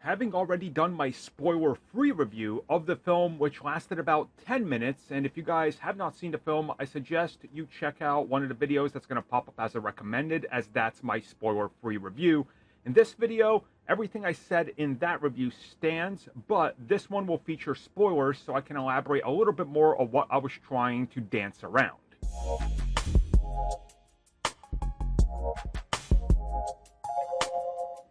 Having already done my spoiler-free review of the film, which lasted about 10 minutes, and if you guys have not seen the film, I suggest you check out one of the videos that's going to pop up as a recommended, as that's my spoiler-free review. In this video, everything I said in that review stands, but this one will feature spoilers, so I can elaborate a little bit more on what I was trying to dance around.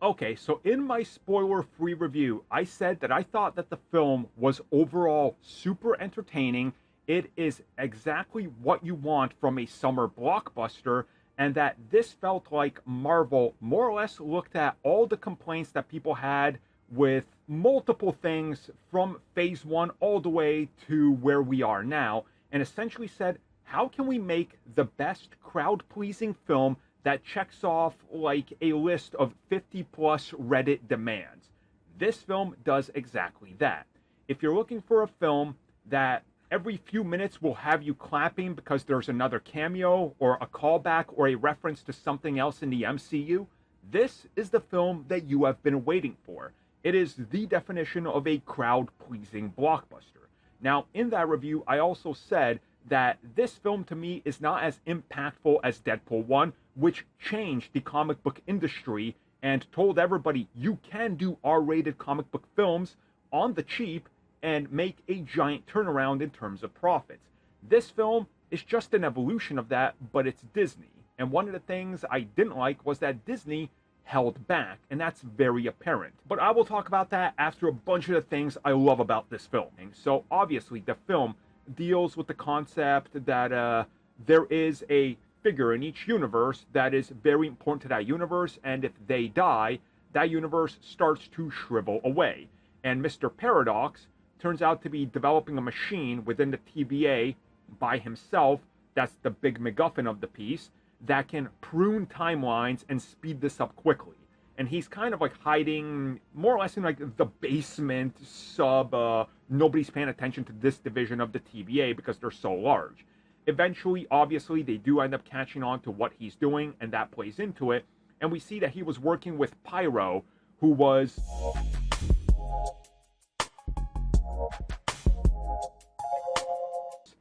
Okay, so in my spoiler-free review, I said that I thought that the film was overall super entertaining. It is exactly what you want from a summer blockbuster, and that this felt like Marvel more or less looked at all the complaints that people had with multiple things from Phase 1 all the way to where we are now, and essentially said, how can we make the best crowd-pleasing film that checks off like a list of 50 plus Reddit demands? This film does exactly that. If you're looking for a film that every few minutes will have you clapping because there's another cameo or a callback or a reference to something else in the MCU, this is the film that you have been waiting for. It is the definition of a crowd-pleasing blockbuster. Now, in that review, I also said that this film to me is not as impactful as Deadpool 1, which changed the comic book industry and told everybody you can do R-rated comic book films on the cheap and make a giant turnaround in terms of profits. This film is just an evolution of that, but it's Disney. And one of the things I didn't like was that Disney held back, and that's very apparent. But I will talk about that after a bunch of the things I love about this film. So obviously the film deals with the concept that there is a figure in each universe that is very important to that universe, and if they die, that universe starts to shrivel away. And Mr. Paradox turns out to be developing a machine within the TVA by himself, that's the big MacGuffin of the piece, that can prune timelines and speed this up quickly. And he's kind of like hiding more or less in like the basement nobody's paying attention to this division of the TVA because they're so large. Eventually, obviously, they do end up catching on to what he's doing, and that plays into it. And we see that he was working with Pyro, who was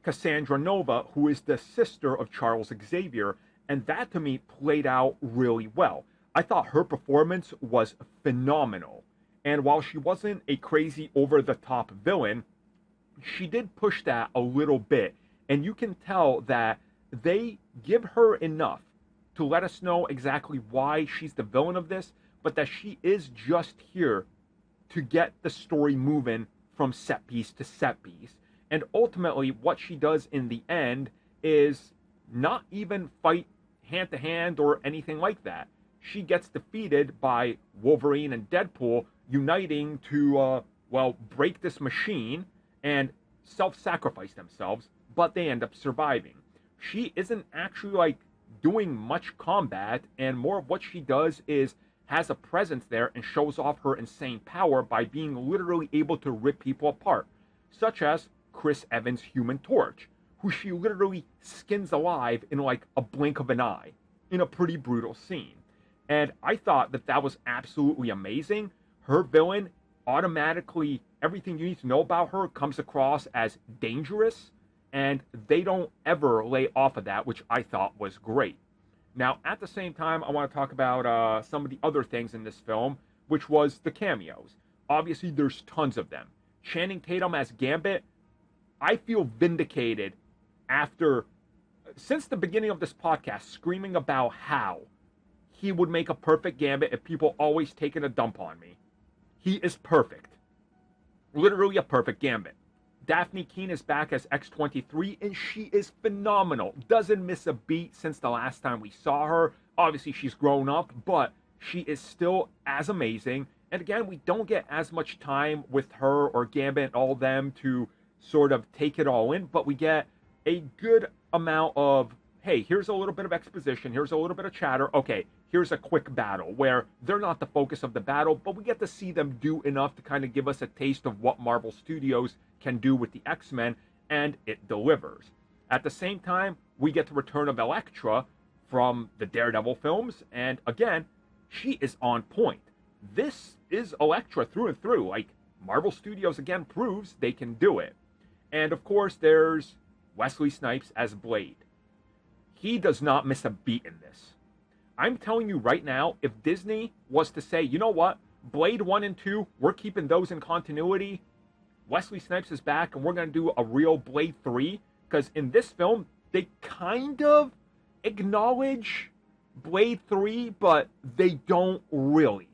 Cassandra Nova, who is the sister of Charles Xavier, and that to me played out really well. I thought her performance was phenomenal. And while she wasn't a crazy over-the-top villain, she did push that a little bit. And you can tell that they give her enough to let us know exactly why she's the villain of this, but that she is just here to get the story moving from set piece to set piece. And ultimately, what she does in the end is not even fight hand-to-hand or anything like that. She gets defeated by Wolverine and Deadpool uniting to, break this machine and self-sacrifice themselves, but they end up surviving. She isn't actually, like, doing much combat, and more of what she does is has a presence there and shows off her insane power by being literally able to rip people apart, such as Chris Evans' Human Torch, who she literally skins alive in, like, a blink of an eye, in a pretty brutal scene. And I thought that that was absolutely amazing. Her villain, automatically, everything you need to know about her comes across as dangerous, and they don't ever lay off of that, which I thought was great. Now, at the same time, I want to talk about some of the other things in this film, which was the cameos. Obviously, there's tons of them. Channing Tatum as Gambit, I feel vindicated since the beginning of this podcast, screaming about how he would make a perfect Gambit if people always taking a dump on me. He is perfect. Literally a perfect Gambit. Daphne Keane is back as X-23, and she is phenomenal. Doesn't miss a beat since the last time we saw her. Obviously, she's grown up, but she is still as amazing. And again, we don't get as much time with her or Gambit and all them to sort of take it all in, but we get a good amount of, hey, here's a little bit of exposition, here's a little bit of chatter, okay, here's a quick battle, where they're not the focus of the battle, but we get to see them do enough to kind of give us a taste of what Marvel Studios can do with the X-Men, and it delivers. At the same time, we get the return of Elektra from the Daredevil films, and again, she is on point. this is Elektra through and through. Like, Marvel Studios again proves they can do it. And of course, there's Wesley Snipes as Blade. He does not miss a beat in this. I'm telling you right now, if Disney was to say, you know what, Blade 1 and 2, we're keeping those in continuity, Wesley Snipes is back, and we're going to do a real Blade 3, because in this film, they kind of acknowledge Blade 3, but they don't really,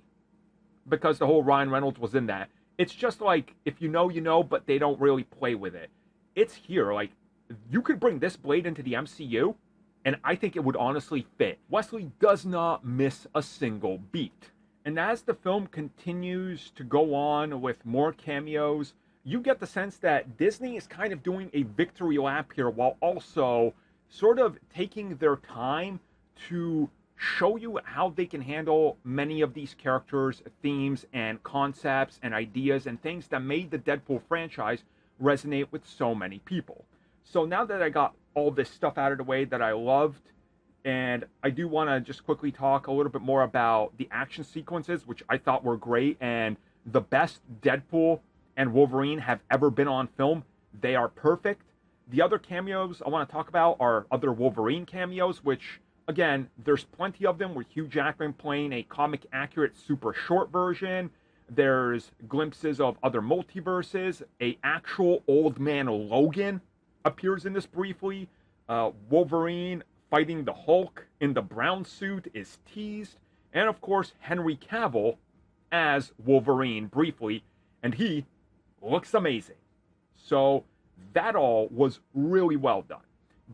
because the whole Ryan Reynolds was in that. It's just like, if you know, you know, but they don't really play with it. It's here. Like, you could bring this Blade into the MCU, and I think it would honestly fit. Wesley does not miss a single beat. And as the film continues to go on with more cameos, you get the sense that Disney is kind of doing a victory lap here, while also sort of taking their time to show you how they can handle many of these characters, themes, and concepts, and ideas, and things that made the Deadpool franchise resonate with so many people. So now that I got all this stuff out of the way that I loved, and I do want to just quickly talk a little bit more about the action sequences, which I thought were great, and the best Deadpool and Wolverine have ever been on film. They are perfect. The other cameos I want to talk about are other Wolverine cameos, which, again, there's plenty of them, with Hugh Jackman playing a comic-accurate, super short version. There's glimpses of other multiverses. A actual Old Man Logan appears in this briefly. Wolverine fighting the Hulk in the brown suit is teased. And, of course, Henry Cavill as Wolverine briefly. And he looks amazing. So that all was really well done.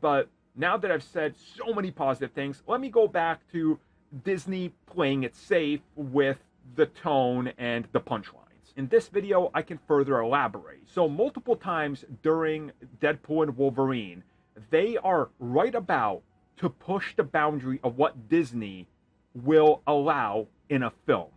But now that I've said so many positive things, let me go back to Disney playing it safe with the tone and the punchlines. In this video, I can further elaborate. So multiple times during Deadpool and Wolverine, they are right about to push the boundary of what Disney will allow in a film.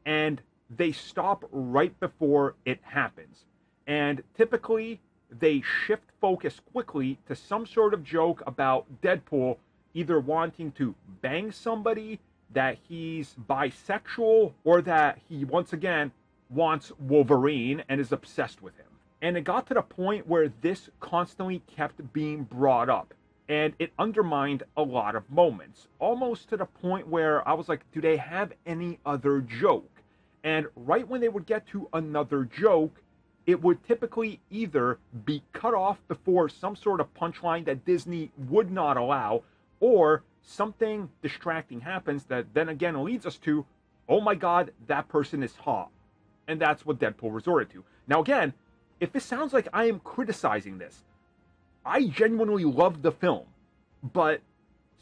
And they stop right before it happens. And typically, they shift focus quickly to some sort of joke about Deadpool either wanting to bang somebody, that he's bisexual, or that he, once again, wants Wolverine and is obsessed with him. And it got to the point where this constantly kept being brought up, and it undermined a lot of moments, almost to the point where I was like, do they have any other joke? And right when they would get to another joke, it would typically either be cut off before some sort of punchline that Disney would not allow, or something distracting happens that then again leads us to, oh my god, that person is hot. And that's what Deadpool resorted to. Now again, if this sounds like I am criticizing this, I genuinely love the film, but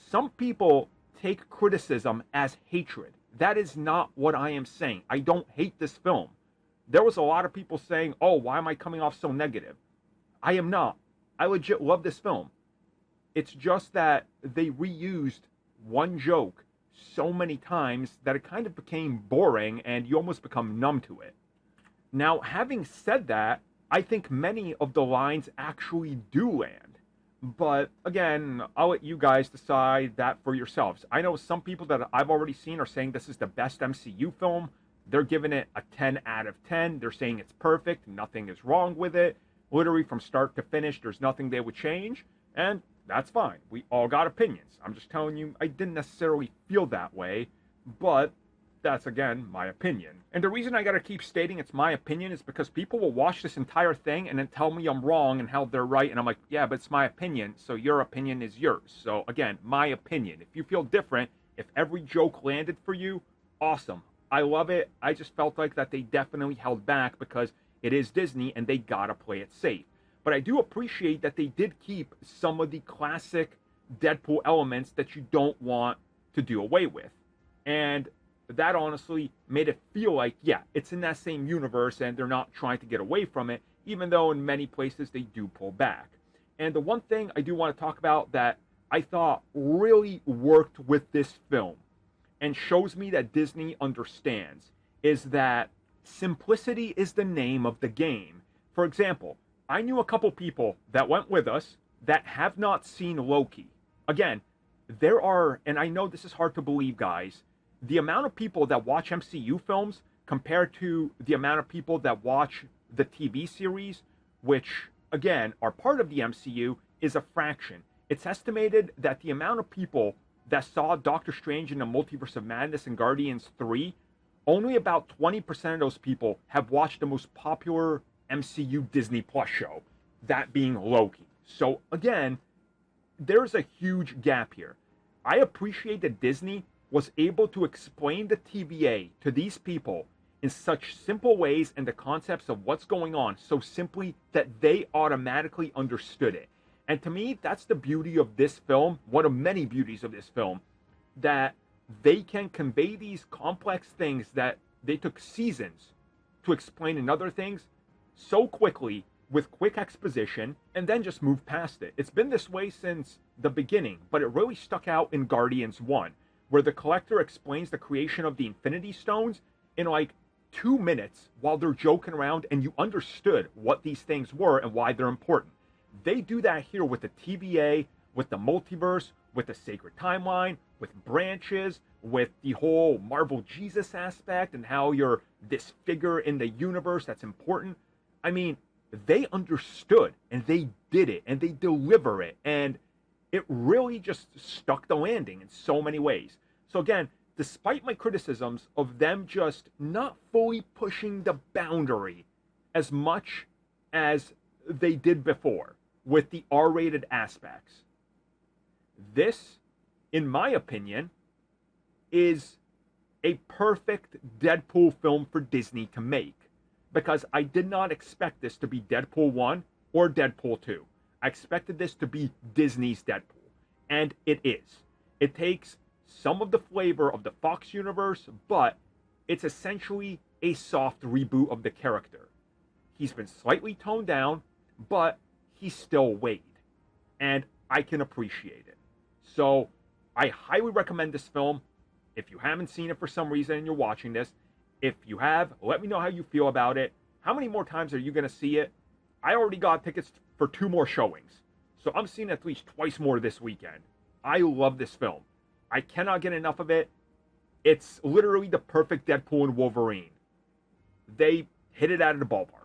some people take criticism as hatred. That is not what I am saying. I don't hate this film. There was a lot of people saying, oh, why am I coming off so negative? I am not. I legit love this film. It's just that they reused one joke so many times that it kind of became boring and you almost become numb to it. Now, having said that, I think many of the lines actually do land. But again, I'll let you guys decide that for yourselves. I know some people that I've already seen are saying this is the best MCU film. They're giving it a 10 out of 10. They're saying it's perfect. Nothing is wrong with it. Literally from start to finish, there's nothing they would change. And that's fine. We all got opinions. I'm just telling you, I didn't necessarily feel that way. But that's, again, my opinion. And the reason I gotta keep stating it's my opinion is because people will watch this entire thing and then tell me I'm wrong and how they're right. And I'm like, yeah, but it's my opinion. So your opinion is yours. So again, my opinion. If you feel different, if every joke landed for you, awesome. I love it. I just felt like that they definitely held back because it is Disney and they gotta play it safe. But I do appreciate that they did keep some of the classic Deadpool elements that you don't want to do away with. And that honestly made it feel like, yeah, it's in that same universe and they're not trying to get away from it, even though in many places they do pull back. And the one thing I do want to talk about that I thought really worked with this film and shows me that Disney understands is that simplicity is the name of the game. For example, I knew a couple people that went with us that have not seen Loki. Again, there are, and I know this is hard to believe, guys, the amount of people that watch MCU films compared to the amount of people that watch the TV series, which, again, are part of the MCU, is a fraction. It's estimated that the amount of people that saw Doctor Strange in the Multiverse of Madness and Guardians 3, only about 20% of those people have watched the most popular MCU Disney Plus show, that being Loki. So again, there's a huge gap here. I appreciate that Disney was able to explain the TVA to these people in such simple ways and the concepts of what's going on so simply that they automatically understood it. And to me, that's the beauty of this film, one of many beauties of this film, that they can convey these complex things that they took seasons to explain in other things so quickly with quick exposition and then just move past it. It's been this way since the beginning, but it really stuck out in Guardians 1, where the Collector explains the creation of the Infinity Stones in like 2 minutes while they're joking around, and you understood what these things were and why they're important. They do that here with the TVA, with the multiverse, with the sacred timeline, with branches, with the whole Marvel Jesus aspect and how you're this figure in the universe that's important. I mean, they understood and they did it and they deliver it, and it really just stuck the landing in so many ways. So again, despite my criticisms of them just not fully pushing the boundary as much as they did before with the R-rated aspects, this, in my opinion, is a perfect Deadpool film for Disney to make, because I did not expect this to be Deadpool 1 or Deadpool 2. I expected this to be Disney's Deadpool, and it is. It takes some of the flavor of the Fox universe, but it's essentially a soft reboot of the character. He's been slightly toned down, but he's still Wade, and I can appreciate it. So I highly recommend this film. If you haven't seen it for some reason and you're watching this, if you have, let me know how you feel about it. How many more times are you going to see it? I already got tickets for 2 more showings, so I'm seeing it at least twice more this weekend. I love this film. I cannot get enough of it. It's literally the perfect Deadpool and Wolverine. They hit it out of the ballpark.